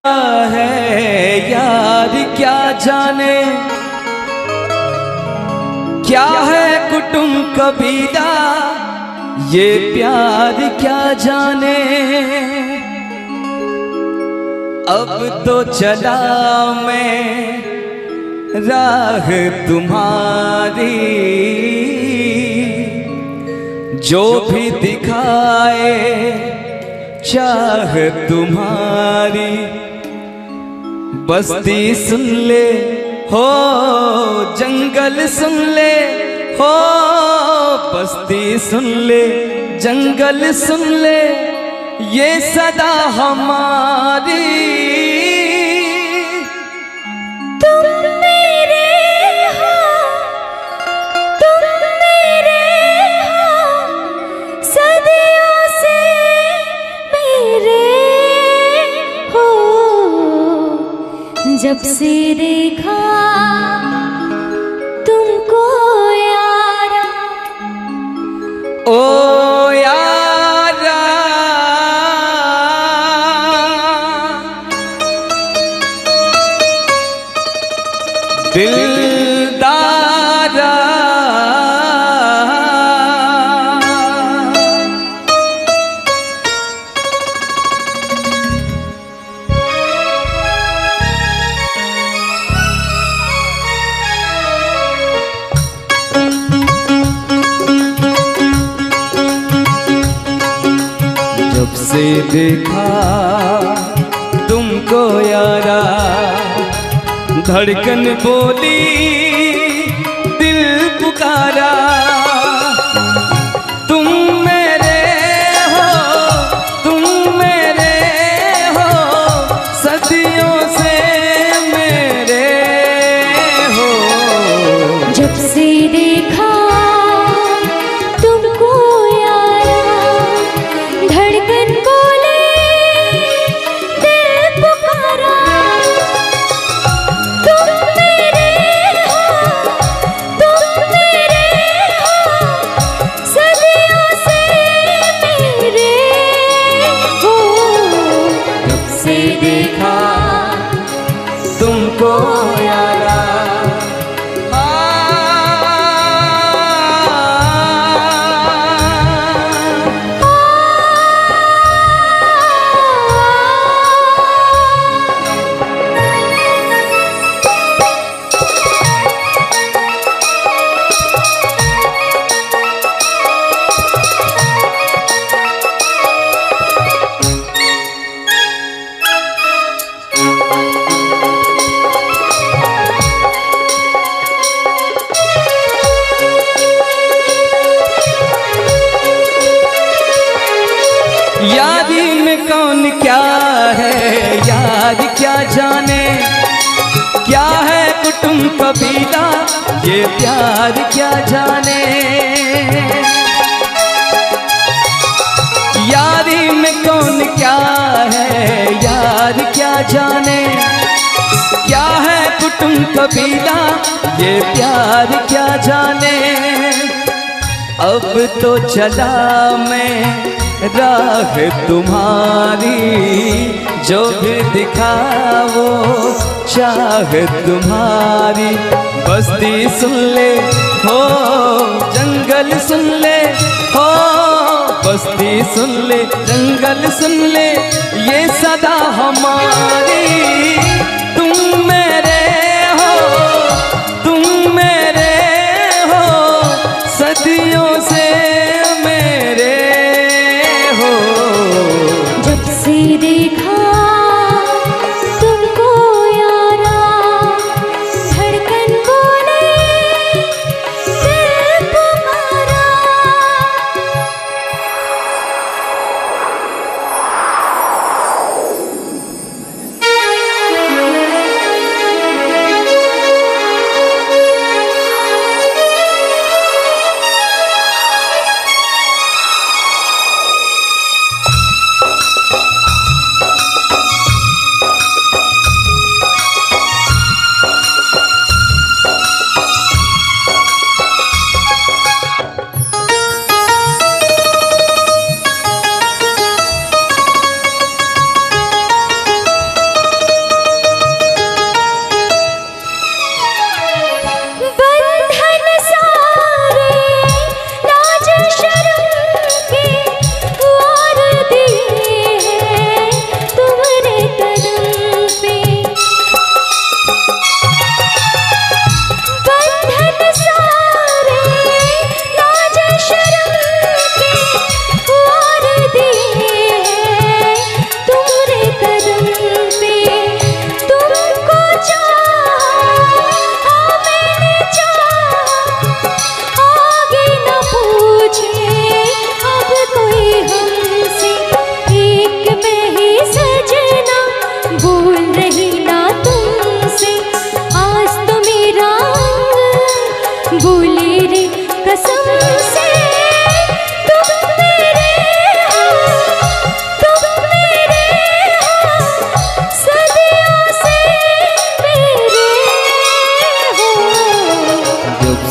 है यार क्या जाने, क्या है कुटुंब कबीला, ये प्यार क्या जाने। अब तो चला मैं राह तुम्हारी, जो भी दिखाए चाह तुम्हारी। बस्ती सुन ले हो, जंगल सुन ले हो, बस्ती सुन ले जंगल सुन ले, ये सदा हमारी। तुम मेरे हो, तुम मेरे हो, सदियों से मेरे हो। जब से देखा तुमको यारा, ओ यारा दिलदारा, जब से देखा तुमको यारा, धड़कन बोली दिल पुकारा। तुम मेरे हो, तुम मेरे हो, सदियों से मेरे हो। जब से देखा तुमको यारा, धड़कन बोले दिल पुकारा। तुम मेरे हो, तुम मेरे हो, सदियों से मेरे हो। जब से देखा तुमको यारा, यारी में कौन क्या है यार क्या जाने, क्या है कुटुंब कबीला, ये प्यार क्या जाने। यारी में कौन क्या है यार क्या जाने, क्या है कुटुंब कबीला, ये प्यार क्या जाने। अब तो चला मैं राह तुम्हारी, जो भी दिखाओ चाह तुम्हारी। बस्ती सुन ले हो, जंगल सुन ले हो, बस्ती सुन ले जंगल सुन ले, ये सदा हमारी। तुम मेरे हो, तुम मेरे हो, सदियों से मेरे हो। जब से देखा तुमको यारा, धड़कन बोले दिल पुकारा।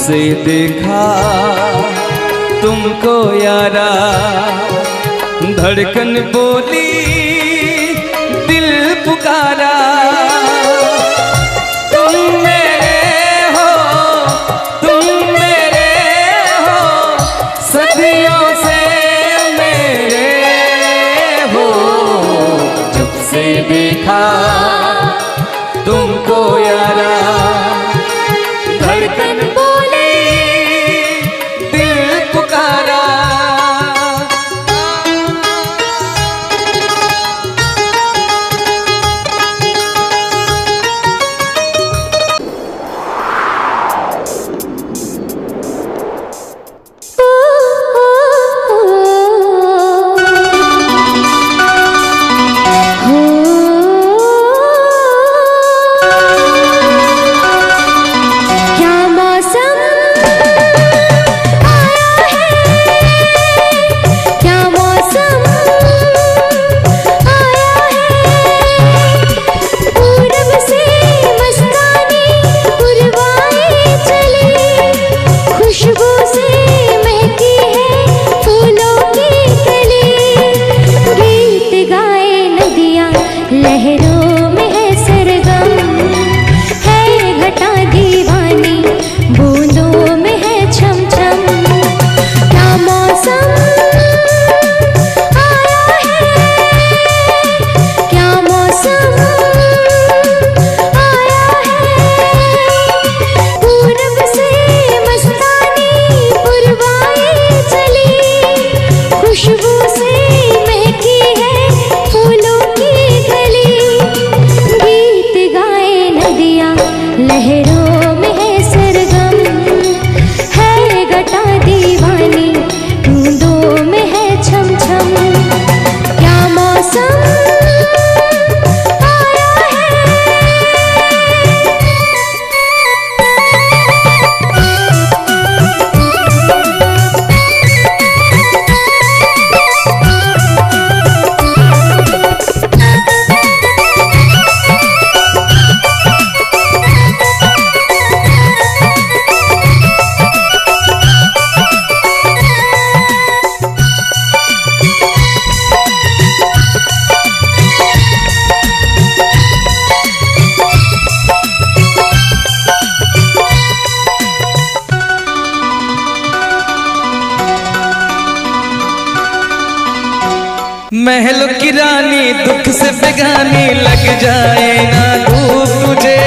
से देखा तुमको यारा, धड़कन बोली दिल पुकारा। तुम मेरे हो, तुम मेरे हो, सदियों से मेरे हो। जब से देखा तुमको यारा, धड़कन बोली दिल पुकारा। लहरों में है सरगम, है घटा दीवानी, बूंदों में है छम छम। क्या मौसम आया है, क्या मौसम आया है। पूरब से मस्तानी पुरवाए चली, खुशबू से महकी है फूलों की गली। गीत गाए नदियाँ लहरों में है सरगम, है घटा दीवानी, बूंदों में है छम छम। क्या मौसम आया है। महलों की रानी दुख से बेगानी, लग जाए ना धूप तुझे।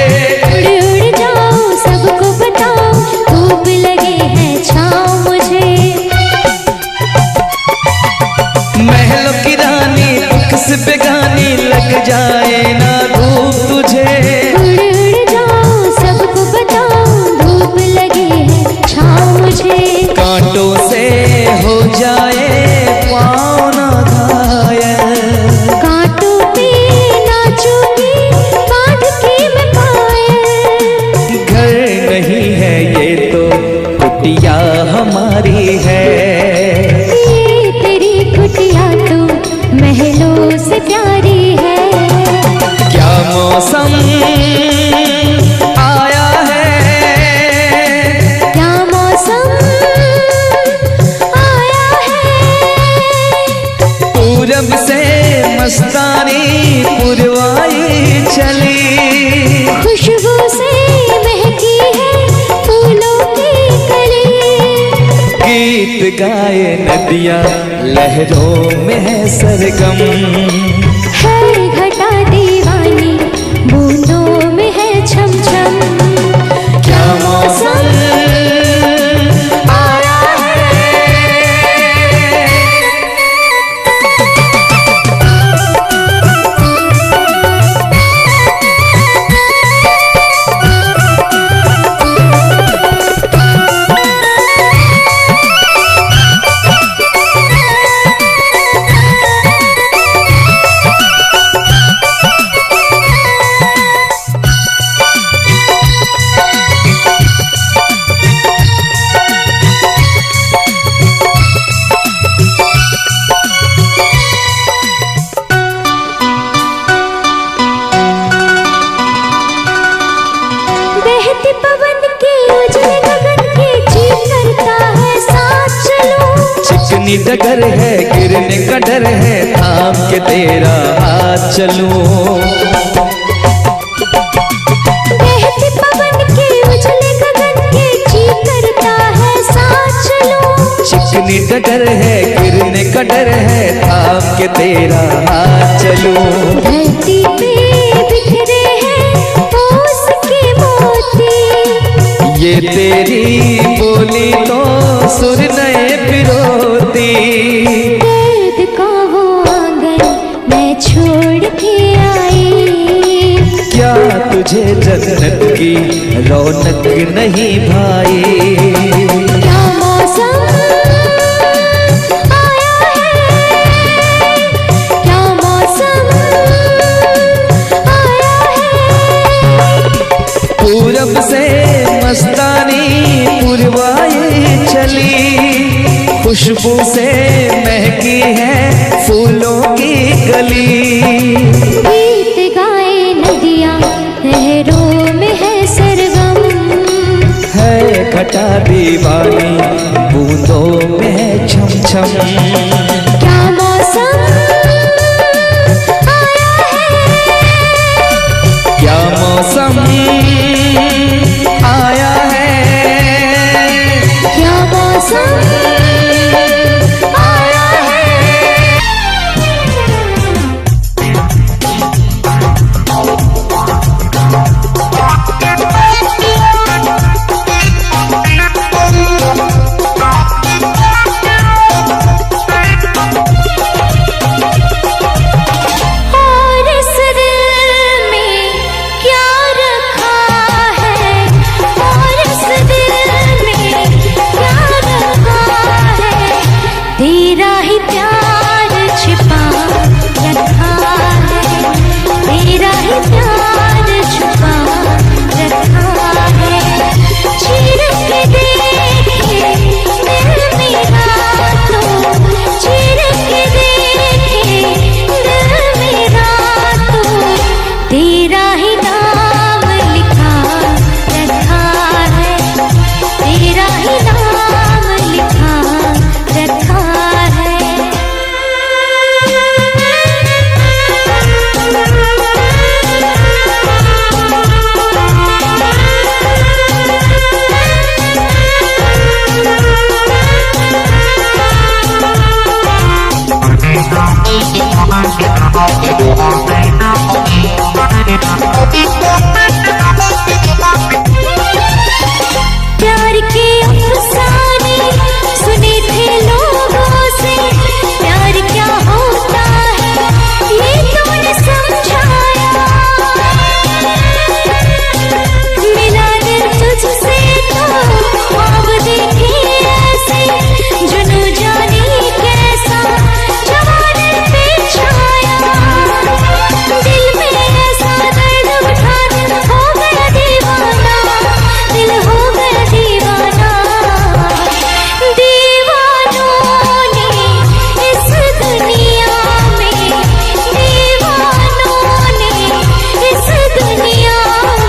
उड़ उड़ जाओ सबको बताओ, धूप लगे है छाँव मुझे। महलों की रानी दुख से बेगानी, लग जाए ना धूप तुझे। उड़ उड़ जाओ सबको बताओ, धूप लगे है छाँव मुझे। कांटों से हो जाए पाँव ना घायल, कांटों पे नाचूंगी बांध के मैं पायल। घर नहीं है ये तो कुटिया हमारी है। ये तेरी कुटिया तो महलों से प्यारी है। क्या मौसम आया है, क्या मौसम आया है। पूरब से मस्तानी पुरवाई चली, खुशबू से महकी है फूलों की कली। गीत गाए नदियाँ लहरों में है सरगम, है घटा दीवानी, बूंदों में है छम छम। क्या मौसम आया है। चिकनी डगर है, गिरने का डर है, थाम के तेरा हाथ चलूं। बहते पवन के उजले गगन के जी करता है साथ चलूं। चिकनी डगर है, गिरने का डर है, थाम के तेरा हाथ चलूं। धरती पे बिखरे हैं ओस के मोती, ये तेरी बोली तो सुर नए पिरोती। दर्द का वो आंगन मैं छोड़ के आई, क्या तुझे जन्नत की रौनक नहीं भाई? क्या मौसम आया है, क्या मौसम आया है। पूरब से मस्तानी पुरवाई चली, खुशबू से महकी है फूलों की गली। गीत गाए नदियाँ लहरों में है सरगम, है घटा दीवानी बूंदों में है छम छम। क्या मौसम आया है, क्या मौसम आया है, क्या मौसम आया है। और इस दिल में क्या रखा है, और इस दिल में क्या रखा है। तेरा ही प्यार छिपा रखा है, तेरा ही प्यार छुपा रखा है। चीर के देखे दिल मेरा तो, चीर के देखे दिल मेरा तो, तेरा ही नाम लिखा रखा है, तेरा ही नाम लिखा रखा है। प्यार के अफसाने सुने थे लोगों से, प्यार क्या होता है ये तूने समझाया। मिला दिल तुझसे तो ख्वाब देखे ऐसे, जुनू जाने कैसा जवानी पे छाया। दिल में ऐसा दर्द उठा, दिल हो गया दीवाना, दिल हो गया दीवाना। दीवानों ने इस दुनिया में, दीवानों ने इस दुनिया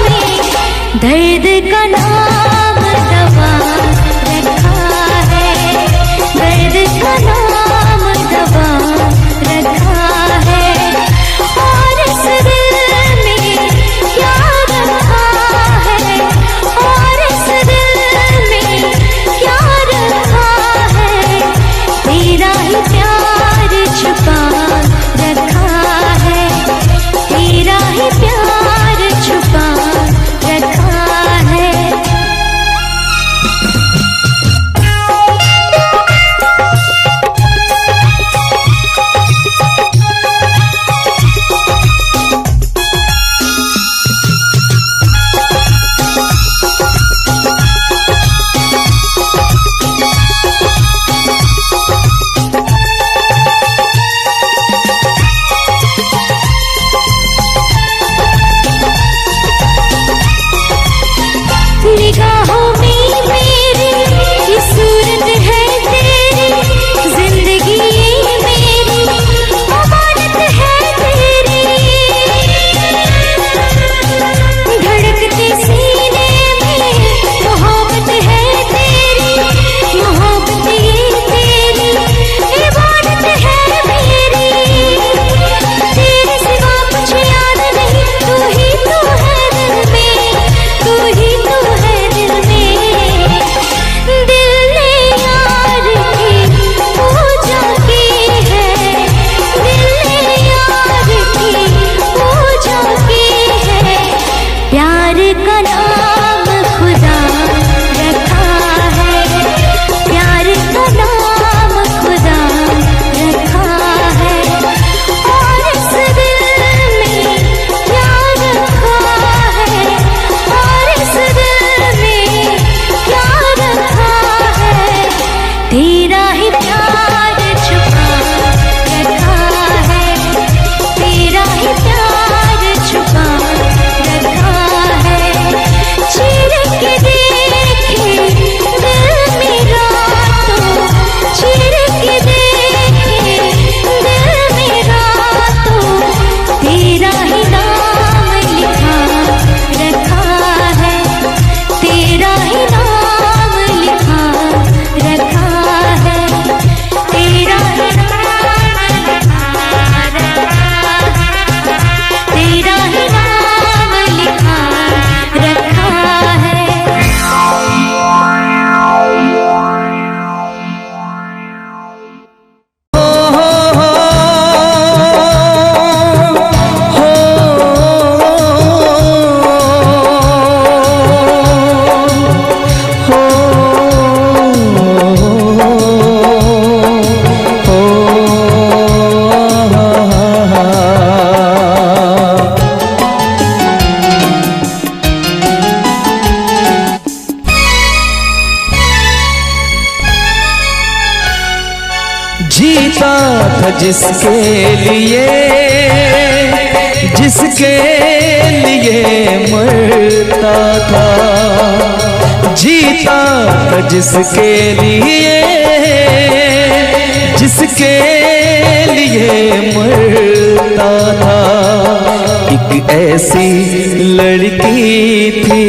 में दर्द का नाम दवा रखा है, दर्द का नाम दवा रखा है। और इस दिल में क्या रखा है, और इस दिल में क्या रखा है। तेरा ही प्यार छुपा रखा है, तेरा ही प्यार छुपा रखा है। था जिसके लिए मरता था, जीता था जिसके लिए मरता था। एक ऐसी लड़की थी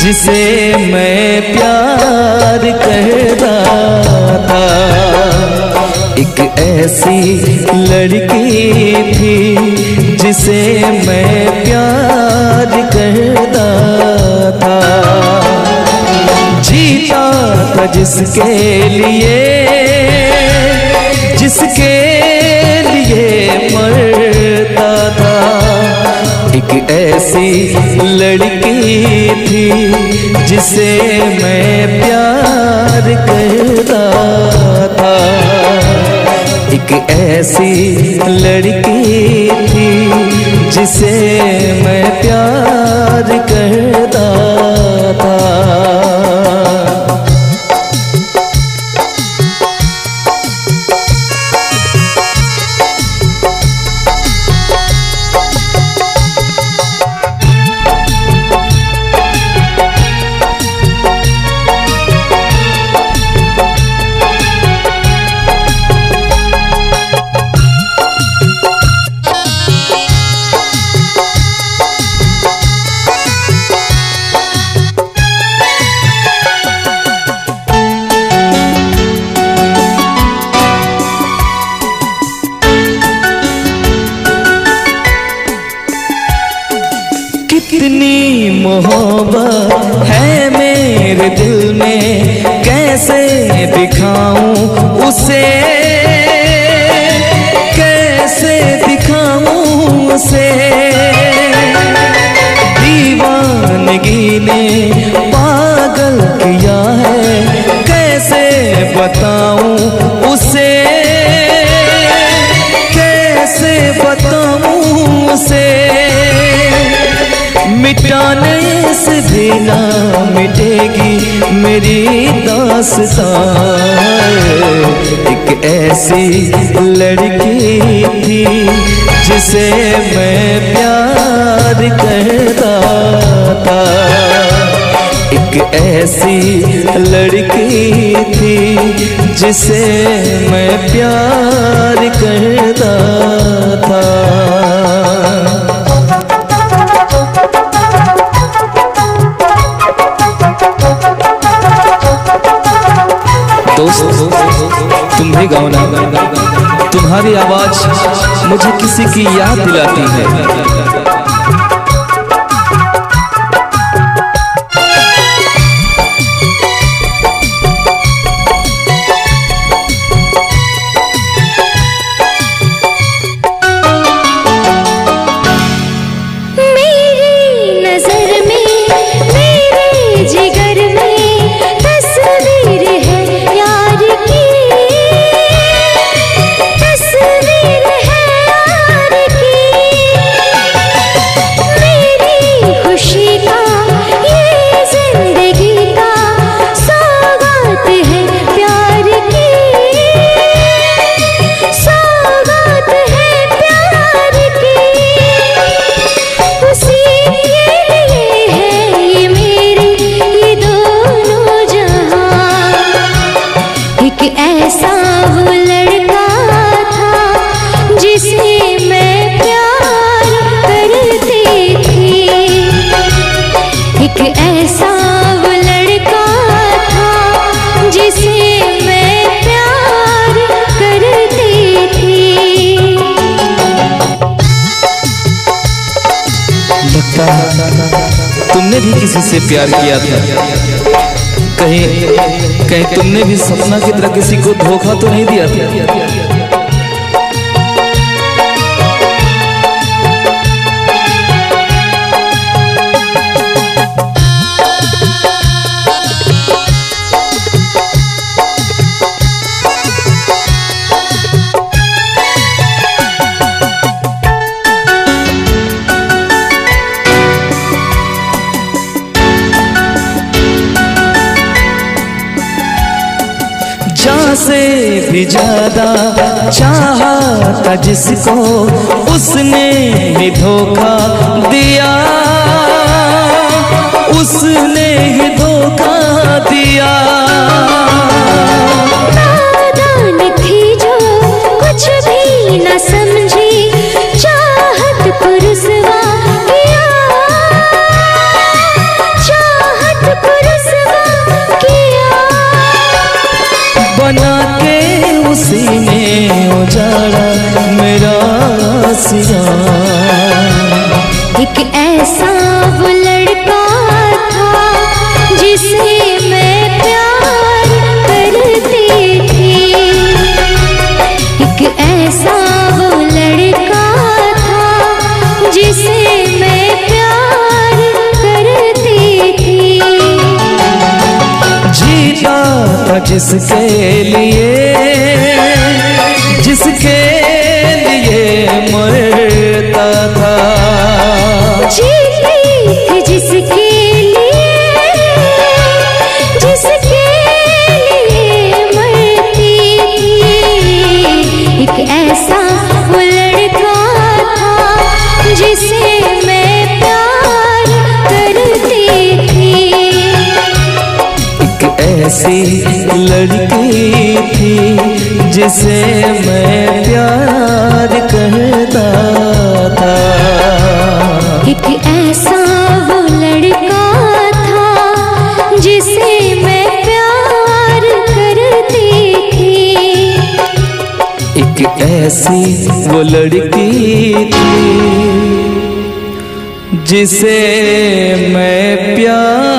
जिसे मैं प्यार करता था, एक ऐसी लड़की थी जिसे मैं प्यार करता था, जीता था जिसके लिए मरता था। एक ऐसी लड़की थी जिसे मैं प्यार करता था, एक ऐसी लड़की थी जिसे मैं प्यार करता था। कितनी मोहब्बत है मेरे दिल में, कैसे दिखाऊं उसे, कैसे दिखाऊं उसे। दीवानगी ने पागल किया है, कैसे बताऊं उसे, कैसे बताऊं उसे। मिटाने से भी ना मिटेगी मेरी दास्तां। एक ऐसी लड़की थी जिसे मैं प्यार करता था, एक ऐसी लड़की थी जिसे मैं प्यार करता था। दोस्त तुम भी गाओ ना, तुम्हारी आवाज मुझे किसी की याद दिलाती है। तुमने भी किसी से प्यार किया था, कहीं तुमने भी सपना की तरह किसी को धोखा तो नहीं दिया था? से भी ज्यादा चाहा था जिसको उसने ही धोखा दिया, उसने ही धोखा दिया। नादान थी जो कुछ भी न समझी, चाहत को रुसवा किया, चाहत को रुसवा किया। बना के उसी ने उजाड़ा मेरा सिया। एक ऐसा वो लड़का था जिसे मैं प्यार करती थी, एक ऐसा वो लड़का था जिसे मैं प्यार करती थी। जीता था जिसके लिए, जिसके लिए मरता था। जीती थी जिसके लिए, जिसके लिए मरती थी। एक ऐसा वो लड़का था जिसे मैं प्यार करती थी। एक ऐसी लड़की थी जिसे मैं प्यार करता था। एक ऐसा वो लड़का था जिसे मैं प्यार करती थी। एक ऐसी वो लड़की थी जिसे मैं प्यार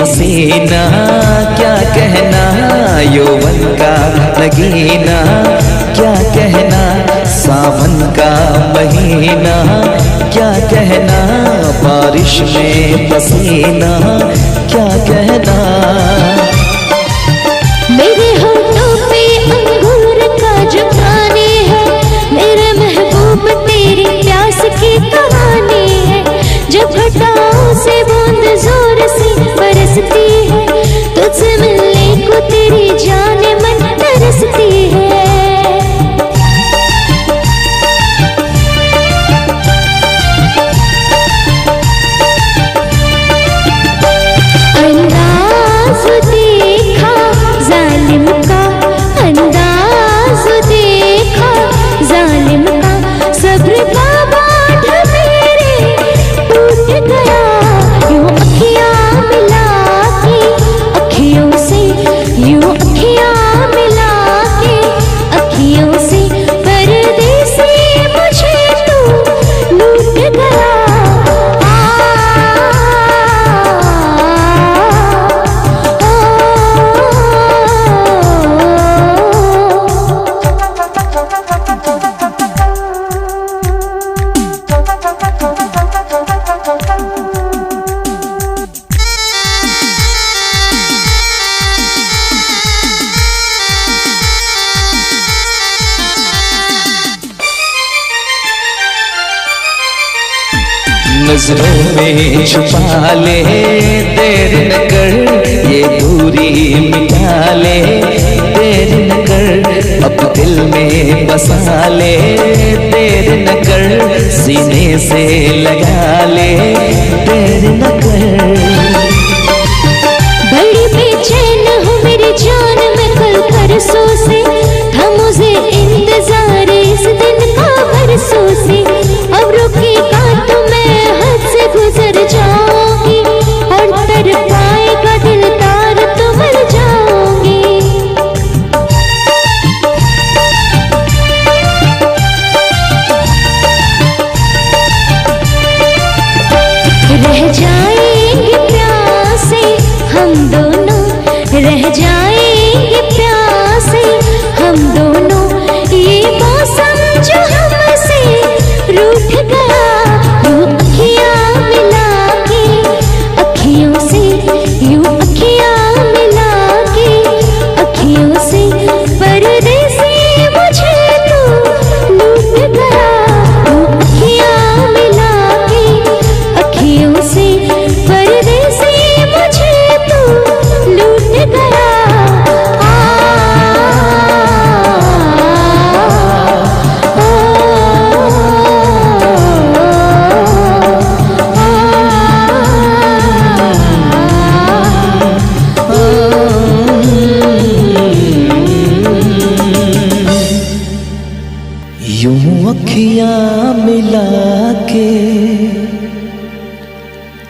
हसीना क्या कहना, यौवन का नगीना क्या कहना, सावन का महीना क्या कहना, बारिश में पसीना क्या कहना। मेरे होठों पे अंगूर का जो पानी है छटाओं से बूंद जोर से बरसती है, तुझसे मिलने को तेरी जाने मन तरसती है। अंदाज देखा जालिम का, अंदाज देखा जालिम का, सब्र का बांध मेरे टूट गया। यूं अखियां मिला के अखियों से, यूं अखियां मिला के अखियों से, परदेसी मुझे तू लूट गया। नजरों में छुपा ले, देर न कर, ये दूरी मिटा ले, देर न कर, अब दिल में बसा ले, देर न कर, सीने से लगा ले, देर न कर। बड़ी बेचैन हूँ मेरी जान मैं कल परसों से, था मुझे इंतजार इस दिन का बरसों से। अब रुकेगा तो मैं हद से गुजर जाऊंगी, और तर पाएगा दिलदार तो मर जाऊंगी। रह जाएंगे प्यासे हम दोनों, रह जाएंगे प्यासे हम दोनों, ये मौसम जो हमसे रूठ गया। यूं अखियां मिला के अखियों से, यूं अखियां मिला के अखियों से, परदेसी मुझे तू लूट गया। यूं अखियां मिला के अखियों से, परदेसी मुझे तू लूट गया। यूं अखियां मिला के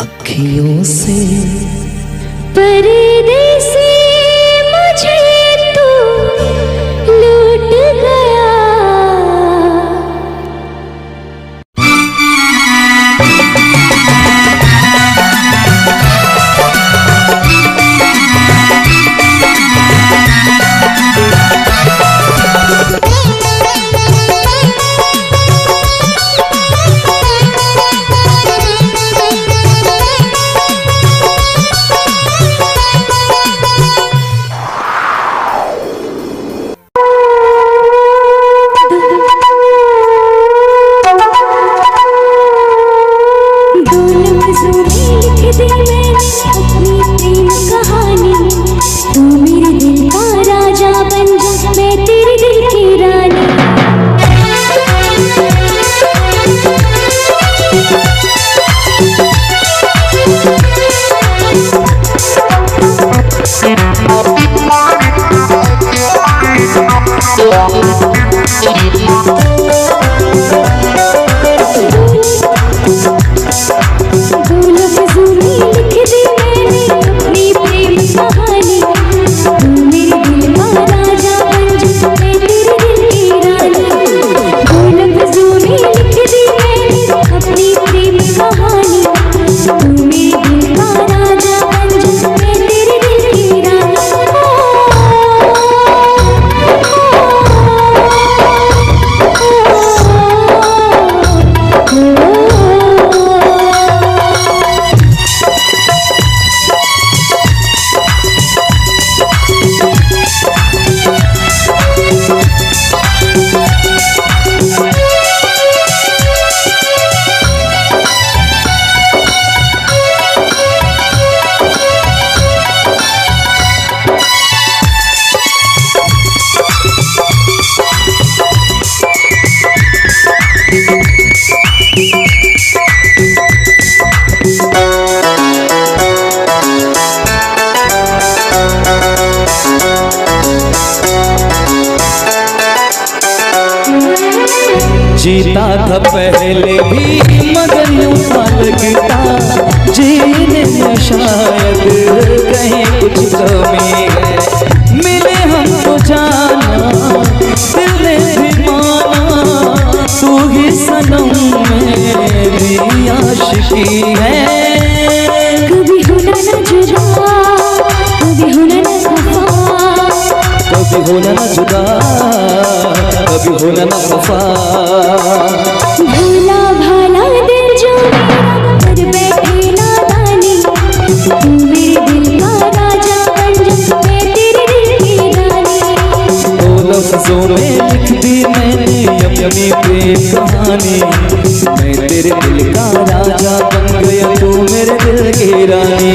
अखियों से, परदेसी मुझे तू लूट गया। जीता था पहले भी मगर यूं था लगता जीने में शायद कहीं कुछ कमी है। मिले हमको जाना दिल ने भी माना तू ही सनम मेरी आशिकी है। कभी होना न जुदा, कभी होना न खफा, कभी होना न जुदा, कभी होना न खफा। भोला भाला दिल जो मेरा कर बैठे नादानी, तू मेरे दिल का राजा बन जा, मैं तेरे दिल की रानी। दो लफ्जों में लिख दी मैंने अपनी प्रेम कहानी, मैं तेरे दिल का राजा बन गया तू मेरे दिल की रानी।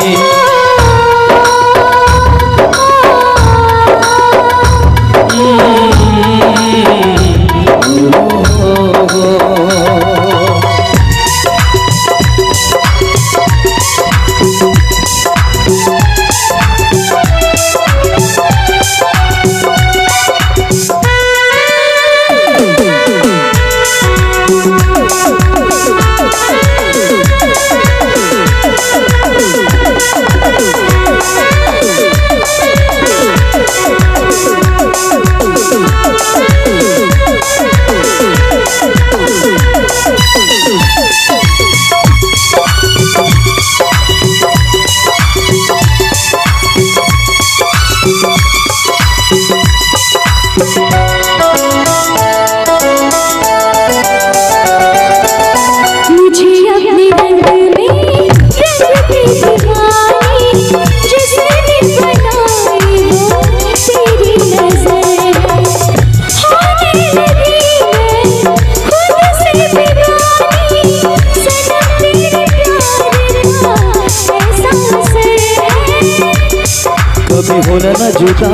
कभी होना न जुदा,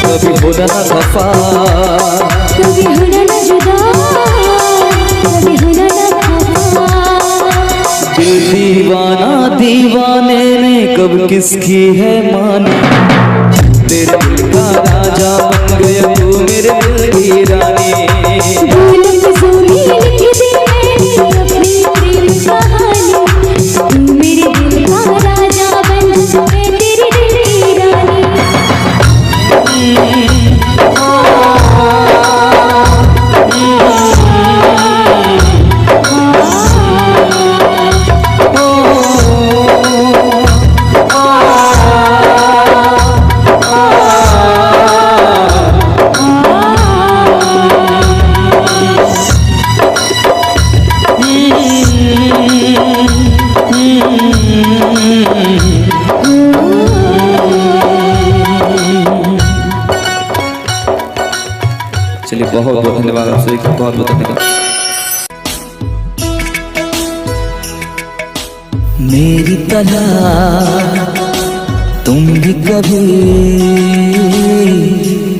कभी होना न खफा, कभी होना न जुदा, कभी होना न खफा। दिल दीवाना दीवाने ने कब किसकी है मानी, तेरे दिल का राजा बन गया तू मेरे दिल की रानी। भूल लफ्जों में लिख दी मैंने अपनी प्रेम कहानी, तू मेरे दिल का राजा बन जा, मैं तेरे दिल की रानी। चलिए बहुत बहुत धन्यवाद आप सभी का, बहुत बहुत धन्यवाद। मेरी तरह तुम भी कभी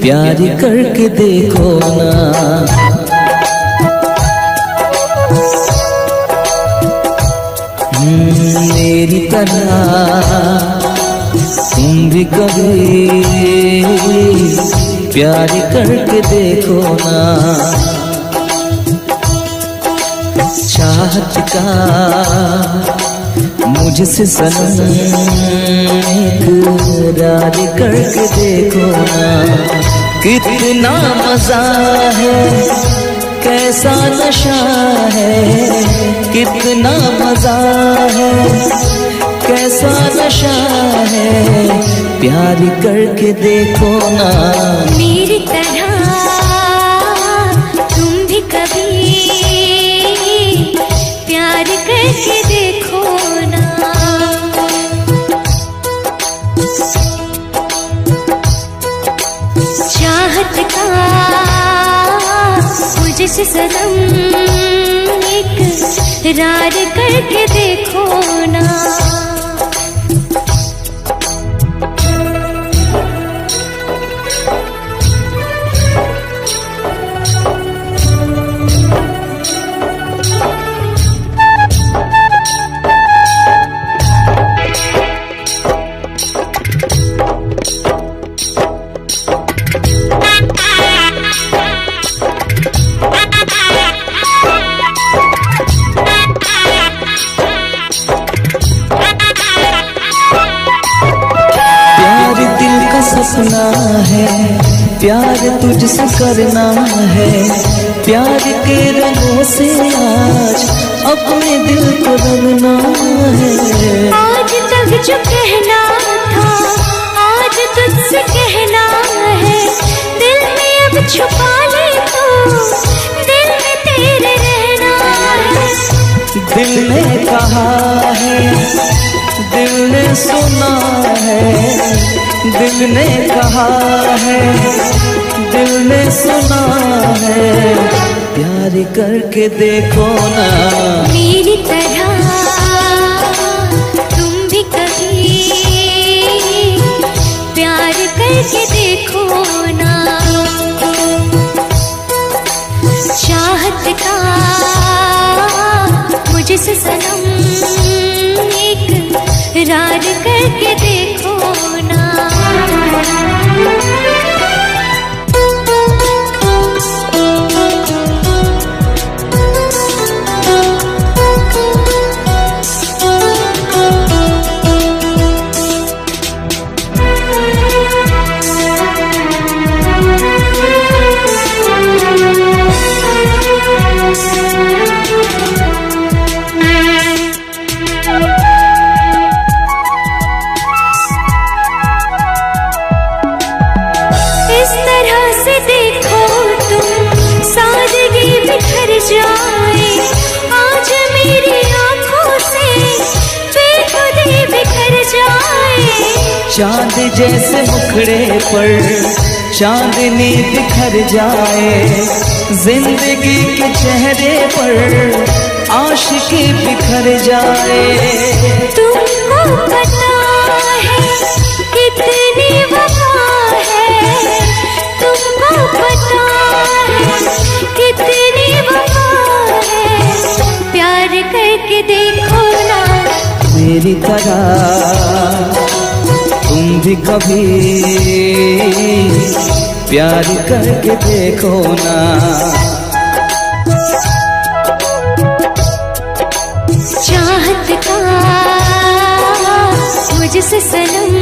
प्यार करके देखो ना, मेरी तरह तुम भी कभी प्यार करके देखो ना। चाहत का मुझसे सनम इकरार करके देखो ना। कितना मजा है, कैसा नशा है, कितना मजा है, कैसा नशा है, प्यार करके देखो ना। मेरी तरह तुम भी कभी प्यार करके देखो ना। चाहत का मुझसे सनम इकरार करके देखो ना। सपना है, प्यार तुझसे करना है, प्यार के रंगों से आज अपने दिल को रंगना है। आज तक जो कहना था आज तुझसे कहना है, दिल में अब छुपा ले तो दिल में तेरे रहना है। दिल ने कहा है, दिल ने सुना है, दिल ने कहा है, दिल ने सुना है, प्यार करके देखो ना मेरी तरह तुम भी कभी प्यार करके देखो ना। चाहत का मुझसे सनम इकरार करके देखो ना। चांद जैसे मुखड़े पर चांदनी बिखर जाए, जिंदगी के चेहरे पर आशिकी बिखर जाए। तुमको पता है कितनी वफा है, तुमको पता है कितनी वफा है, प्यार करके देखो ना मेरी तरह तुम भी कभी प्यार करके देखो ना। चाहत का मुझसे सनम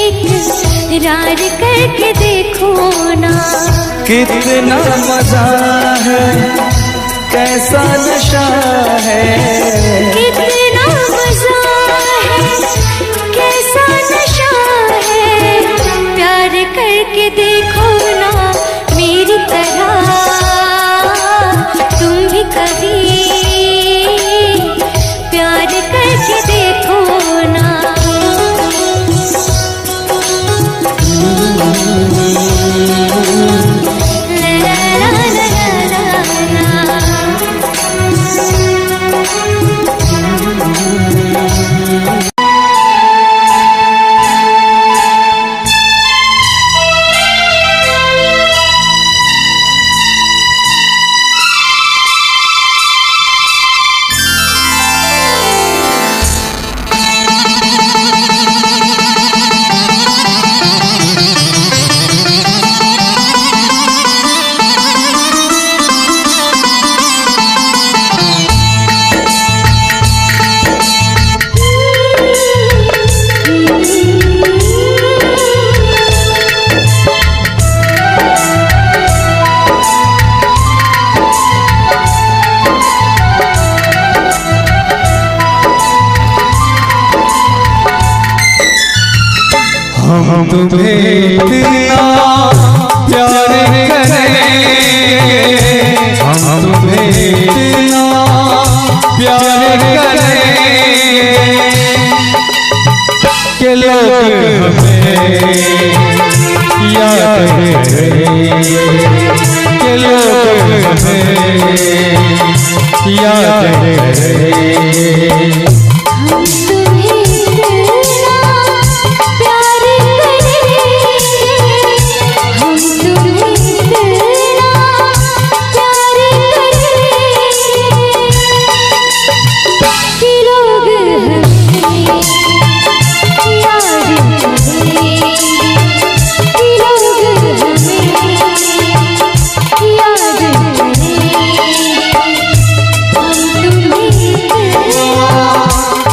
इकरार करके देखो ना। कितना मजा है, कैसा नशा है, कितना मजा है, कैसा नशा है, प्यार करके देखो ना मेरी तरह तुम भी कभी प्यार करके देखो ना। ला ला ला ला ला हम तुम्हें इतना प्यार करेंगे, हम तुम्हें इतना प्यार करेंगे कि लोग हमें याद करेंगे, कि लोग हमें याद करेंगे।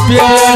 प्यार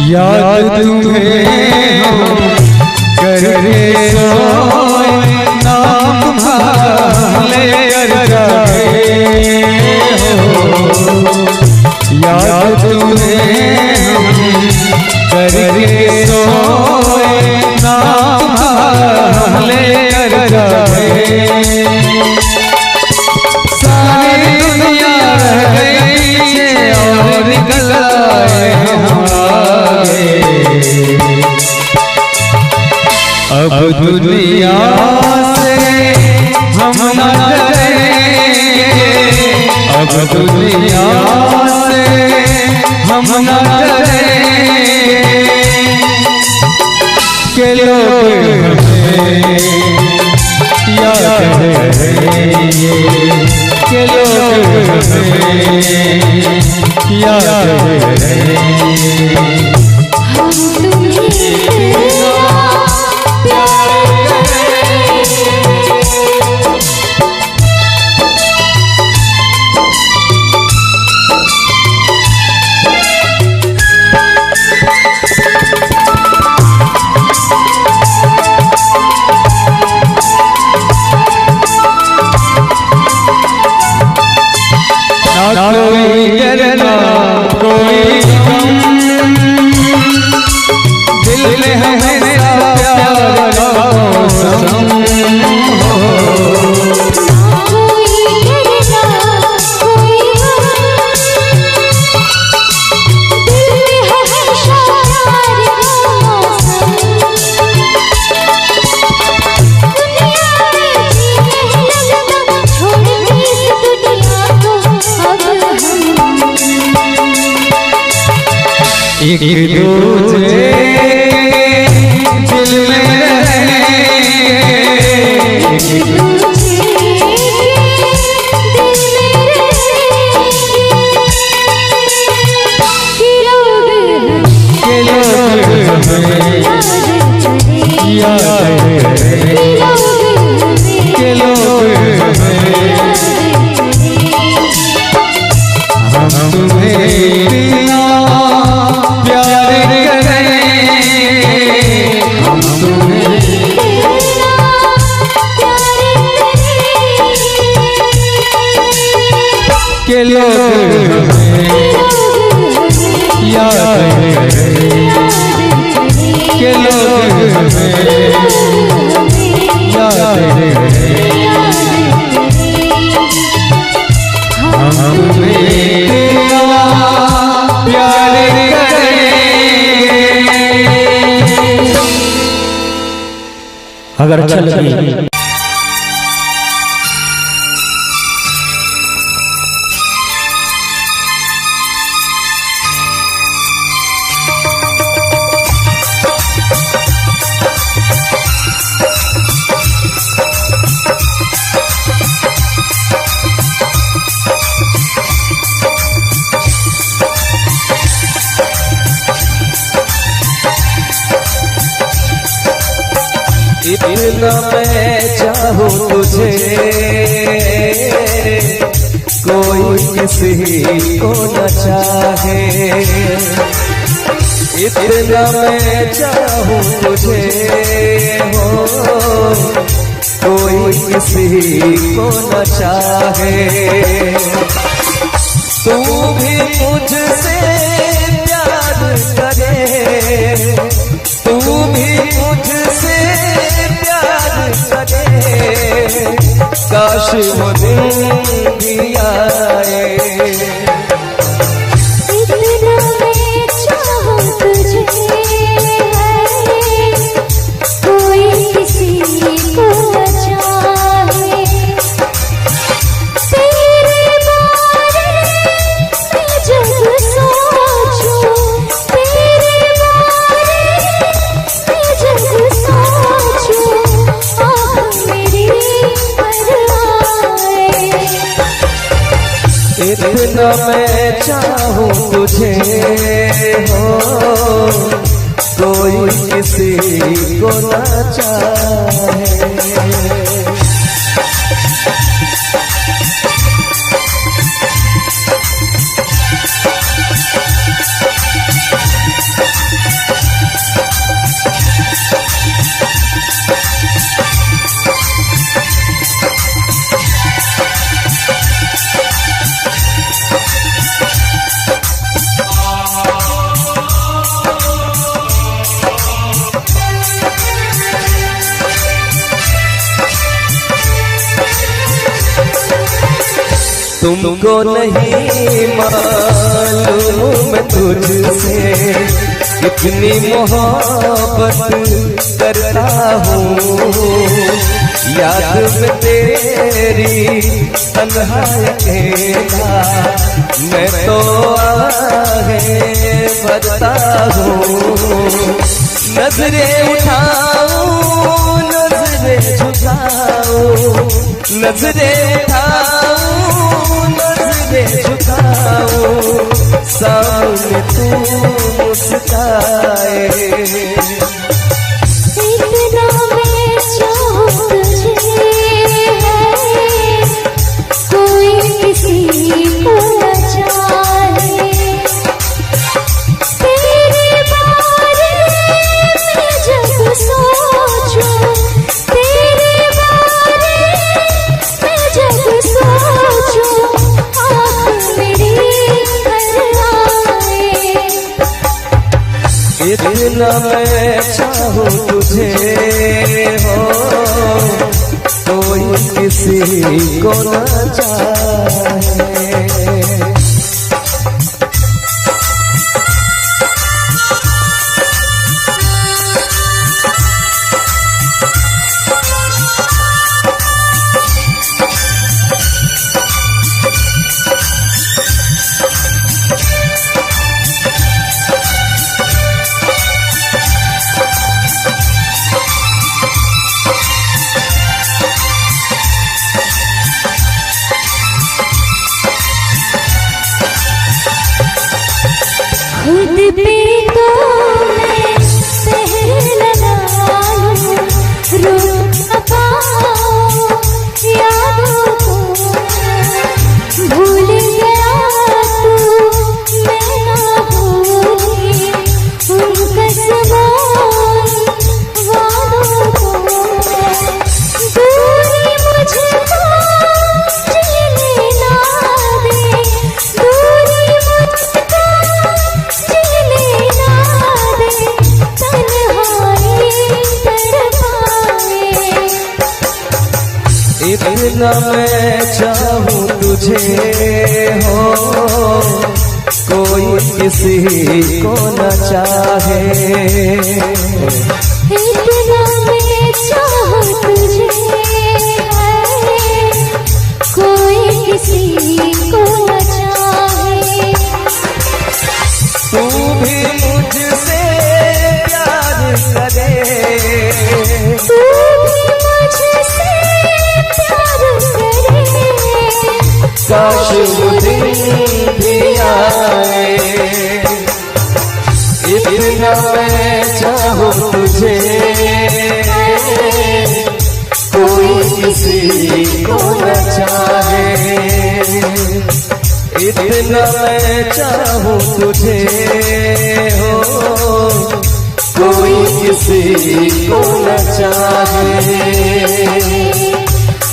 याद तुम्हें हम करके सोए, नाम तुम्हारे जागे हो। याद तुम्हें हम करके सोए, नाम तुम्हारे जागे। सारी दुनिया रह गई पीछे और निकल आए हम आगे। अब दुनिया से हम न डरेंगे, अब दुनिया से हम न डरेंगे। के लोग हमें याद करेंगे, के लोग हमें याद करेंगे। ना कोई डरना कोई गम, दिल में है हमेशा प्यार का मौसम हो। कोई डरना कोई गम, दिल में है हमेशा प्यार का मौसम। दुनिया में जी नहीं लगता, छोड़ दी इस दुनिया को अब हम। एक दूसरे दिल में रहेंगे, एक दूसरे दिल में रहेंगे। कि लोग के लोग हमें याद करें, के लोग हमें। हम तुम्हें बिना प्यार करेंगे, हम तुम्हें के लोग हमें याद करें, के लोग हमें याद करें। हम तुम्हें बिना प्यार करेंगे। अगर अच्छा लगे इतना मैं चाहूँ तुझे, कोई किसी को न चाहे। इतना मैं चाहूँ तुझे हो, कोई किसी को न चाहे। तू भी मुझसे प्यार करे, तू भी मुझसे प्यार करे। काश वो दिन भी आ इतना मैं चाहूं तुझे कोई किसी को न चाहे तेरे बारे में जब सोचूं तेरे बारे में जब सोचूं आँख मेरी भर आए। इतना मैं चाहूं तुझे हो कोई किसी को न चाहे। तुमको नहीं मालूम मैं तुझसे कितनी मोहब्बत करता हूँ। याद में तेरी तन्हा अकेला मैं तो आहे भरता हूँ। नजरें उठाऊं नजरें झुकाऊं नजरें उठाऊं नजरें झुकाऊं सामने तू मुस्काए। इतना मैं चाहूं तुझे कोई किसी को न चाहे तेरे बारे में जब सोचूं तेरे बारे में जब सोचूं आँख मेरी भर आए। इतना मैं चाहूं तुझे हो कोई किसी को न चाहे। खुद पे तो मैं सहर लगा लूं रोक न पाऊं यादों को भूल गया तू मैं ना भूली उन कसमों वादों को। दूरी मुझको जीने ना दे दूरी मुझको जीने ना दे तन्हाई तड़पाए। इतना मैं चाहूं तुझे हो कोई किसी को न चाहे। इतना मैं चाहूं तुझे कोई किसी को न चाहे। तू भी मुझसे प्यार करे तू भी मुझसे प्यार करे काश वो दिन भी आए। इतना मैं चाहूं तुझे कोई किसी को न चाहे। इतना मैं चाहूं तुझे हो कोई किसी को न चाहे।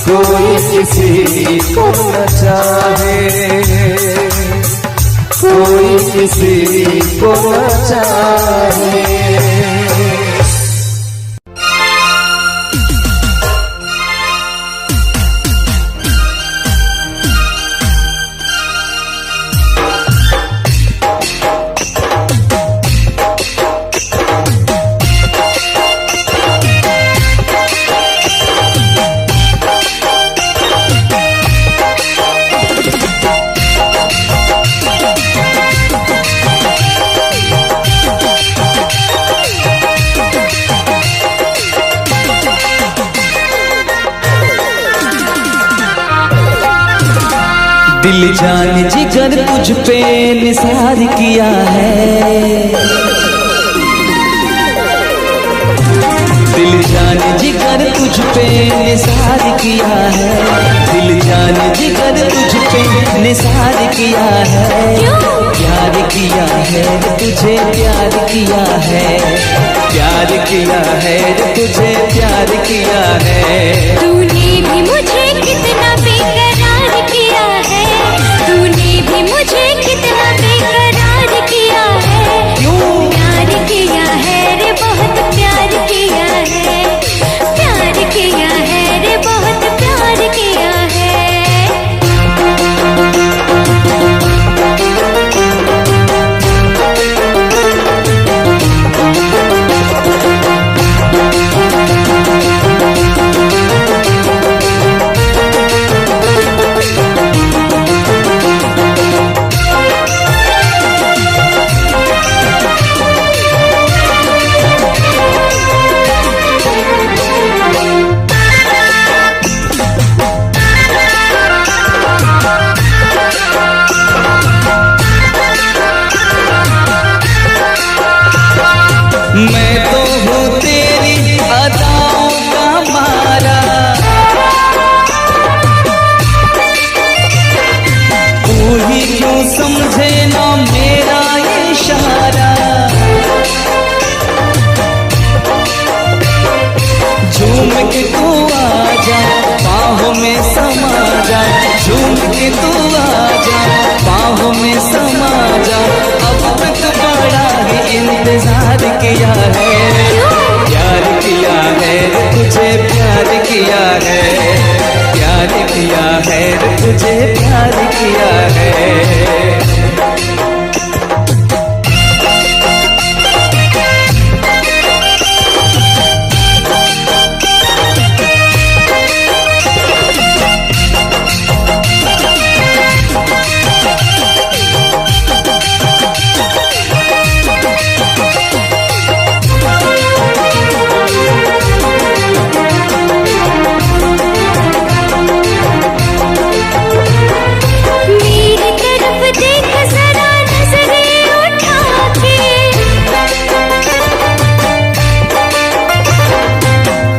कोई किसी को न चाहे कोई किसी को न चाहे। दिल जान जिगर तुझ पे निसार किया है, दिल जान जिगर तुझ पे निसार किया है, दिल जान जिगर तुझ पे निसार किया है, प्यार किया है तुझे प्यार किया है, प्यार किया है तुझे प्यार किया है। तूने भी मुझे कितना बेकरार किया है, तूने भी मुझे कितना बेकरार किया है, क्यों प्यार किया है रे बहुत प्यार किया है, प्यार किया है रे बहुत प्यार किया है। मैं तो हूँ तेरी अदाओं का मारा, तू ही क्यों समझे ना मेरा इशारा, झूम के तू आजा बाहों में समा जा, झूम के तू आजा बाहों में समा जा, अब तक बड़ा ही इंतजार किया है, प्यार किया है तुझे प्यार किया है, प्यार किया है तुझे प्यार किया है। मेरी तरफ देख जरा नजरें उठा के,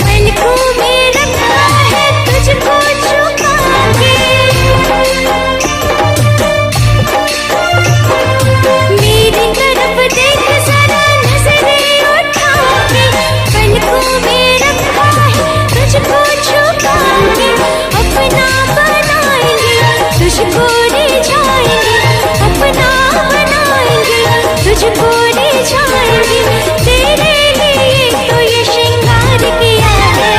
पलकों में रखा है तुझको छुपा के, मेरी तरफ देख जरा नजरें उठा के, पलकों में रखा है तुझको छुपा के, अपना बनाएंगे तुझको रिझाएंगे, अपना बनाएंगे तुझको रिझाएंगे, तेरे लिए तो ये श्रृंगार किया है,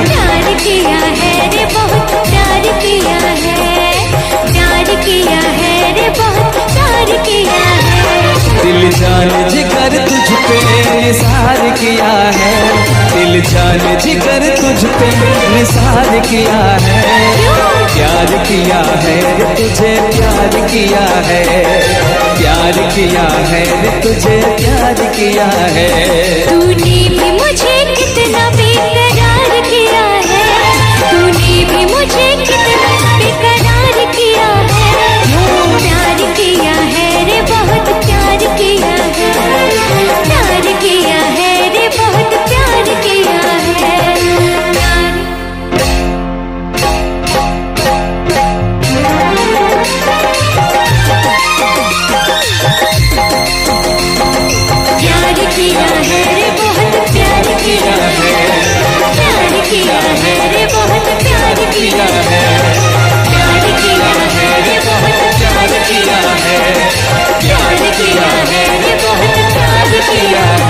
प्यार किया है रे बहुत प्यार किया है, प्यार किया है रे बहुत प्यार किया है। दिल जान जिगर तुझ पे निसार किया है, दिल जान जिगर तुझ पे निसार किया है, प्यार किया है तुझे प्यार किया है, प्यार किया है तुझे प्यार किया है। तूने भी मुझे कितना बेकरार किया है, तूने भी मुझे कितना बेकरार किया है, प्यार किया है रे बहुत प्यार किया है, प्यार किया है रे बहुत प्यार किया है, प्यार किया है रे बहुत प्यार किया है, प्यार किया है रे बहुत प्यार किया है, प्यार किया है रे बहुत प्यार किया है, प्यार किया है रे बहुत प्यार किया है।